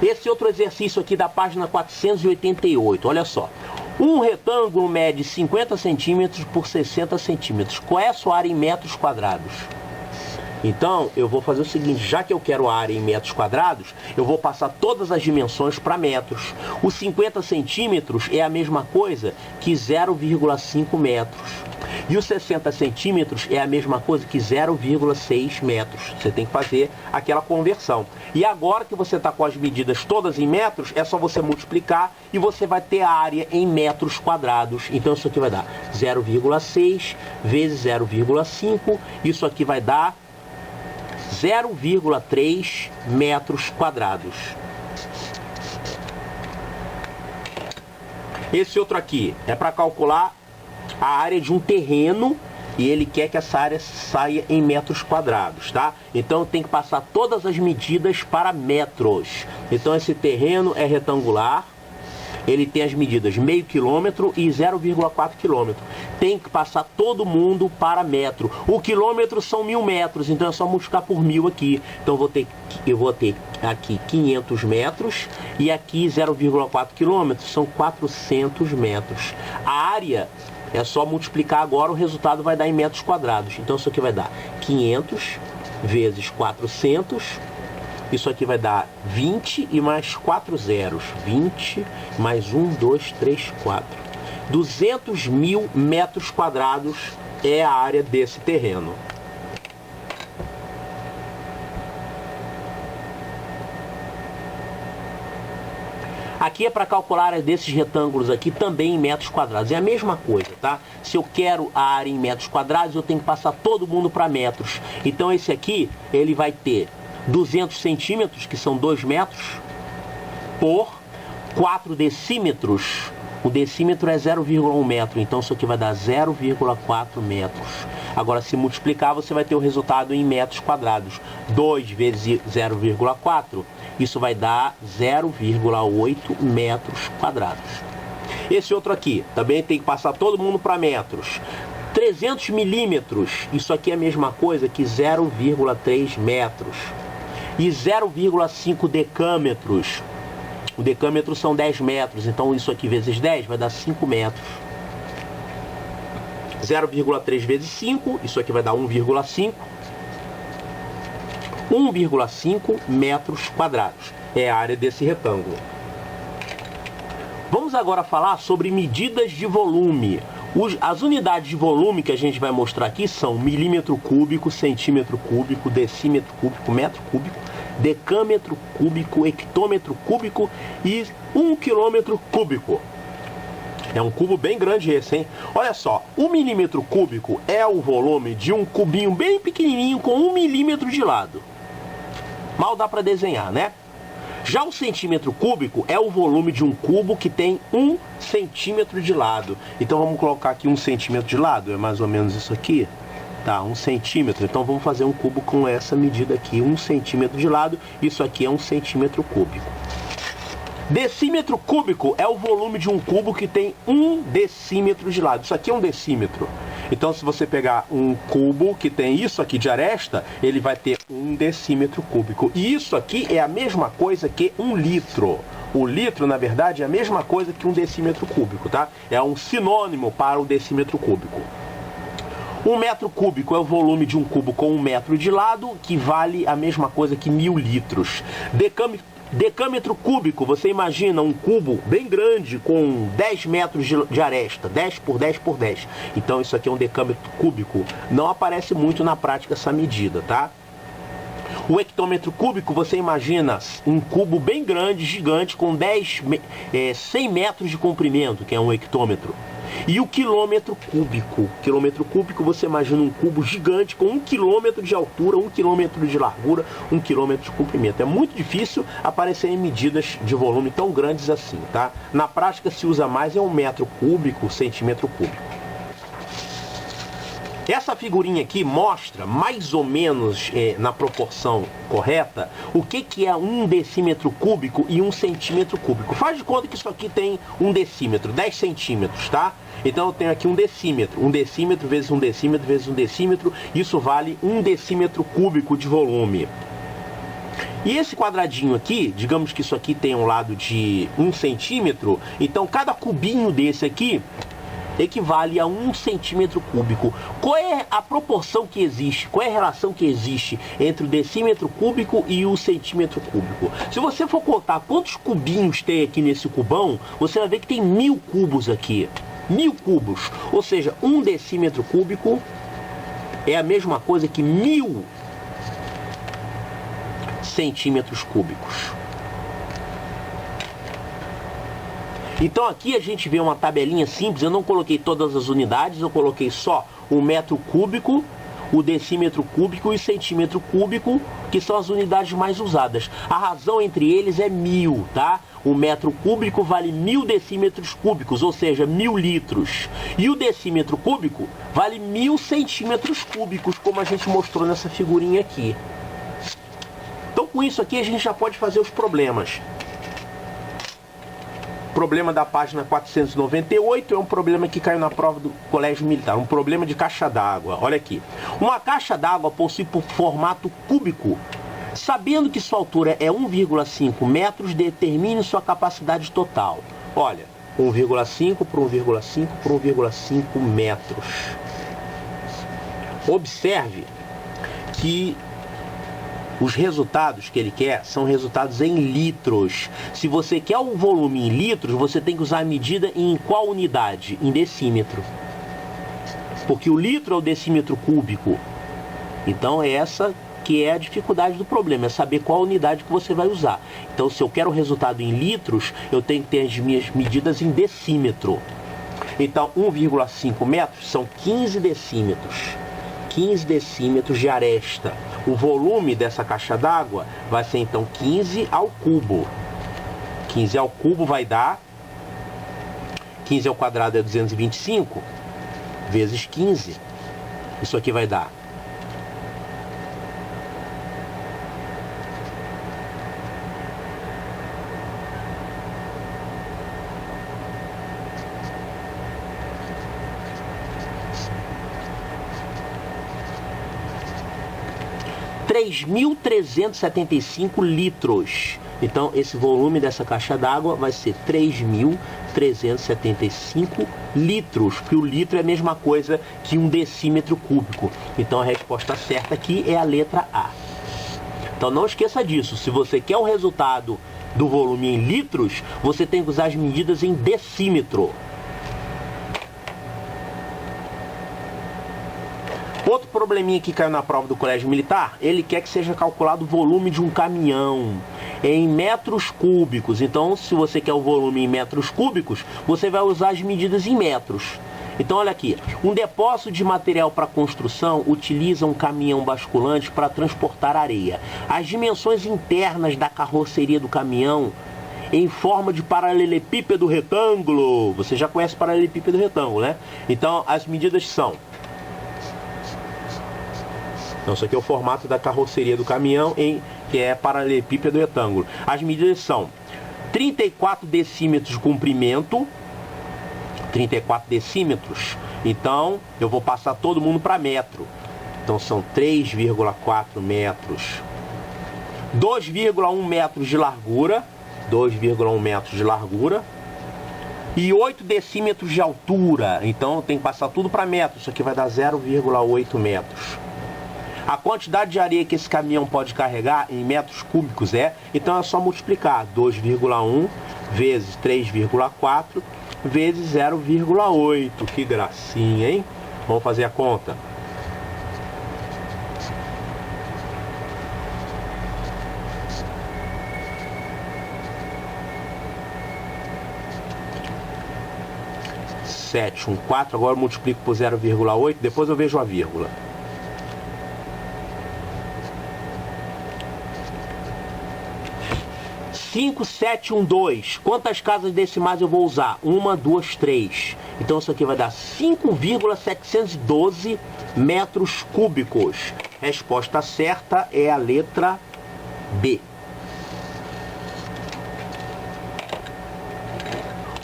Esse outro exercício aqui da página 488, olha só. Um retângulo mede 50 centímetros por 60 centímetros. Qual é a sua área em metros quadrados? Então, eu vou fazer o seguinte, já que eu quero a área em metros quadrados, eu vou passar todas as dimensões para metros. Os 50 centímetros é a mesma coisa que 0,5 metros. E os 60 centímetros é a mesma coisa que 0,6 metros. Você tem que fazer aquela conversão. E agora que você está com as medidas todas em metros, é só você multiplicar e você vai ter a área em metros quadrados. Então isso aqui vai dar 0,6 vezes 0,5. Isso aqui vai dar 0,3 metros quadrados. Esse outro aqui é para calcular a área de um terreno e ele quer que essa área saia em metros quadrados, tá? Então tem que passar todas as medidas para metros. Então esse terreno é retangular, ele tem as medidas meio quilômetro e 0,4 quilômetro. Tem que passar todo mundo para metro. O quilômetro são 1000 metros, então é só multiplicar por 1000 aqui. Então eu vou ter aqui 500 metros e aqui 0,4 quilômetros são 400 metros. A área é só multiplicar agora, o resultado vai dar em metros quadrados. Então isso aqui vai dar 500 vezes 400. Isso aqui vai dar 20 e mais 4 zeros. 20 mais 1, 2, 3, 4. 200 mil metros quadrados é a área desse terreno. Aqui é para calcular a área desses retângulos aqui também em metros quadrados. É a mesma coisa, tá? Se eu quero a área em metros quadrados, eu tenho que passar todo mundo para metros. Então esse aqui, ele vai ter 200 centímetros, que são 2 metros, por 4 decímetros. O decímetro é 0,1 metro, então isso aqui vai dar 0,4 metros. Agora, se multiplicar, você vai ter o resultado em metros quadrados. 2 vezes 0,4, isso vai dar 0,8 metros quadrados. Esse outro aqui, também tem que passar todo mundo para metros. 300 milímetros, isso aqui é a mesma coisa que 0,3 metros. E 0,5 decâmetros. O decâmetro são 10 metros, então isso aqui vezes 10 vai dar 5 metros. 0,3 vezes 5, isso aqui vai dar 1,5. 1,5 metros quadrados é a área desse retângulo. Vamos agora falar sobre medidas de volume. As unidades de volume que a gente vai mostrar aqui são milímetro cúbico, centímetro cúbico, decímetro cúbico, metro cúbico, decâmetro cúbico, hectômetro cúbico e 1 quilômetro cúbico. É um cubo bem grande esse, hein? Olha só, 1 milímetro cúbico é o volume de um cubinho bem pequenininho com 1 milímetro de lado. Mal dá para desenhar, né? Já o centímetro cúbico é o volume de um cubo que tem 1 centímetro de lado. Então vamos colocar aqui 1 centímetro de lado, é mais ou menos isso aqui. Tá, 1 centímetro. Então vamos fazer um cubo com essa medida aqui, 1 centímetro de lado. Isso aqui é 1 centímetro cúbico. Decímetro cúbico é o volume de um cubo que tem 1 decímetro de lado. Isso aqui é 1 decímetro. Então, se você pegar um cubo que tem isso aqui de aresta, ele vai ter 1 decímetro cúbico. E isso aqui é a mesma coisa que 1 litro. O litro, na verdade, é a mesma coisa que 1 decímetro cúbico, tá? É um sinônimo para o decímetro cúbico. 1 metro cúbico é o volume de um cubo com 1 metro de lado, que vale a mesma coisa que 1000 litros. Decâmetro cúbico, você imagina um cubo bem grande com 10 metros de aresta, 10 por 10 por 10. Então isso aqui é um decâmetro cúbico. Não aparece muito na prática essa medida, tá? O hectômetro cúbico, você imagina um cubo bem grande, gigante, com 100 metros de comprimento, que é um hectômetro. E o quilômetro cúbico. Quilômetro cúbico, você imagina um cubo gigante com 1 quilômetro de altura, 1 quilômetro de largura, 1 quilômetro de comprimento. É muito difícil aparecer em medidas de volume tão grandes assim, tá? Na prática se usa mais um metro cúbico, centímetro cúbico. Essa figurinha aqui mostra, mais ou menos na proporção correta, o que é 1 decímetro cúbico e 1 centímetro cúbico. Faz de conta que isso aqui tem 1 decímetro, 10 centímetros, tá? Então eu tenho aqui 1 decímetro. 1 decímetro vezes 1 decímetro vezes 1 decímetro, isso vale 1 decímetro cúbico de volume. E esse quadradinho aqui, digamos que isso aqui tem um lado de 1 centímetro, então cada cubinho desse aqui equivale a 1 centímetro cúbico. Qual é a proporção que existe, qual é a relação que existe entre o decímetro cúbico e o centímetro cúbico? Se você for contar quantos cubinhos tem aqui nesse cubão, você vai ver que tem 1000 cubos aqui. 1000 cubos, ou seja, 1 decímetro cúbico é a mesma coisa que 1000 centímetros cúbicos. Então aqui a gente vê uma tabelinha simples, eu não coloquei todas as unidades, eu coloquei só o metro cúbico, o decímetro cúbico e o centímetro cúbico, que são as unidades mais usadas. A razão entre eles é 1000, tá? O metro cúbico vale 1000 decímetros cúbicos, ou seja, 1000 litros. E o decímetro cúbico vale 1000 centímetros cúbicos, como a gente mostrou nessa figurinha aqui. Então com isso aqui a gente já pode fazer os problemas. O problema da página 498 é um problema que caiu na prova do Colégio Militar, um problema de caixa d'água. Olha aqui. Uma caixa d'água possui formato cúbico. Sabendo que sua altura é 1,5 metros, determine sua capacidade total. Olha, 1,5 por 1,5 por 1,5 metros. Observe que os resultados que ele quer são resultados em litros. Se você quer o volume em litros, você tem que usar a medida em qual unidade? Em decímetro. Porque o litro é o decímetro cúbico. Então é essa que é a dificuldade do problema, é saber qual unidade que você vai usar. Então se eu quero o resultado em litros, eu tenho que ter as minhas medidas em decímetro. Então 1,5 metros são 15 decímetros. 15 decímetros de aresta. O volume dessa caixa d'água vai ser então 15 ao cubo. 15 ao cubo vai dar 15 ao quadrado é 225 vezes 15. Isso aqui vai dar 3.375 litros. Então esse volume dessa caixa d'água vai ser 3.375 litros, porque o litro é a mesma coisa que um decímetro cúbico. Então a resposta certa aqui é a letra A. Então não esqueça disso, se você quer o resultado do volume em litros, você tem que usar as medidas em decímetro. Outro probleminha que caiu na prova do Colégio Militar, ele quer que seja calculado o volume de um caminhão em metros cúbicos. Então, se você quer o volume em metros cúbicos, você vai usar as medidas em metros. Então, olha aqui, um depósito de material para construção utiliza um caminhão basculante para transportar areia. As dimensões internas da carroceria do caminhão em forma de paralelepípedo retângulo. Você já conhece paralelepípedo retângulo, né? Então, as medidas são... Então, isso aqui é o formato da carroceria do caminhão, que é paralelepípedo retângulo. As medidas são 34 decímetros de comprimento, 34 decímetros. Então, eu vou passar todo mundo para metro. Então, são 3,4 metros. 2,1 metros de largura. 2,1 metros de largura. E 8 decímetros de altura. Então, tem que passar tudo para metro. Isso aqui vai dar 0,8 metros. A quantidade de areia que esse caminhão pode carregar em metros cúbicos então é só multiplicar 2,1 vezes 3,4 vezes 0,8. Que gracinha, hein? Vamos fazer a conta. Um 4, agora eu multiplico por 0,8, depois eu vejo a vírgula. 5, 7, 1, 2. Quantas casas decimais eu vou usar? 1, 2, 3. Então isso aqui vai dar 5,712 metros cúbicos. Resposta certa é a letra B.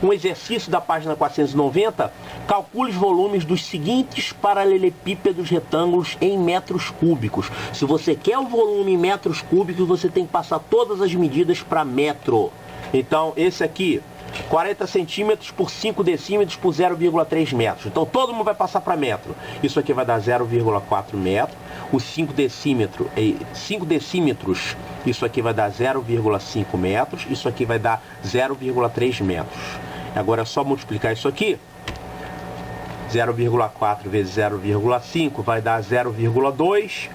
Um exercício da página 490. Calcule os volumes dos seguintes paralelepípedos retângulos em metros cúbicos. Se você quer o volume em metros cúbicos, você tem que passar todas as medidas para metro. Então, esse aqui, 40 centímetros por 5 decímetros por 0,3 metros. Então, todo mundo vai passar para metro. Isso aqui vai dar 0,4 metro. Os 5 decímetros, isso aqui vai dar 0,5 metros. Isso aqui vai dar 0,3 metros. Agora é só multiplicar isso aqui. 0,4 vezes 0,5 vai dar 0,2.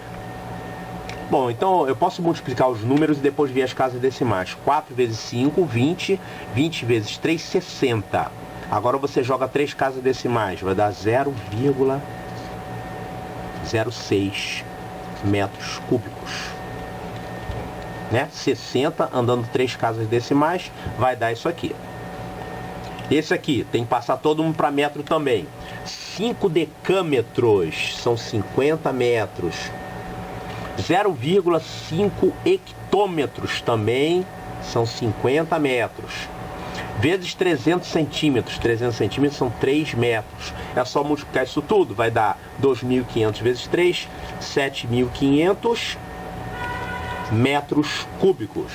Bom, então eu posso multiplicar os números e depois ver as casas decimais. 4 vezes 5, 20. 20 vezes 3, 60. Agora você joga 3 casas decimais. Vai dar 0,06 metros cúbicos. Né? 60 andando 3 casas decimais vai dar isso aqui. Esse aqui tem que passar todo mundo para metro também. 5 decâmetros são 50 metros. 0,5 hectômetros também são 50 metros. Vezes 300 centímetros. 300 centímetros são 3 metros. É só multiplicar isso tudo. Vai dar 2.500 vezes 3, 7.500 metros cúbicos.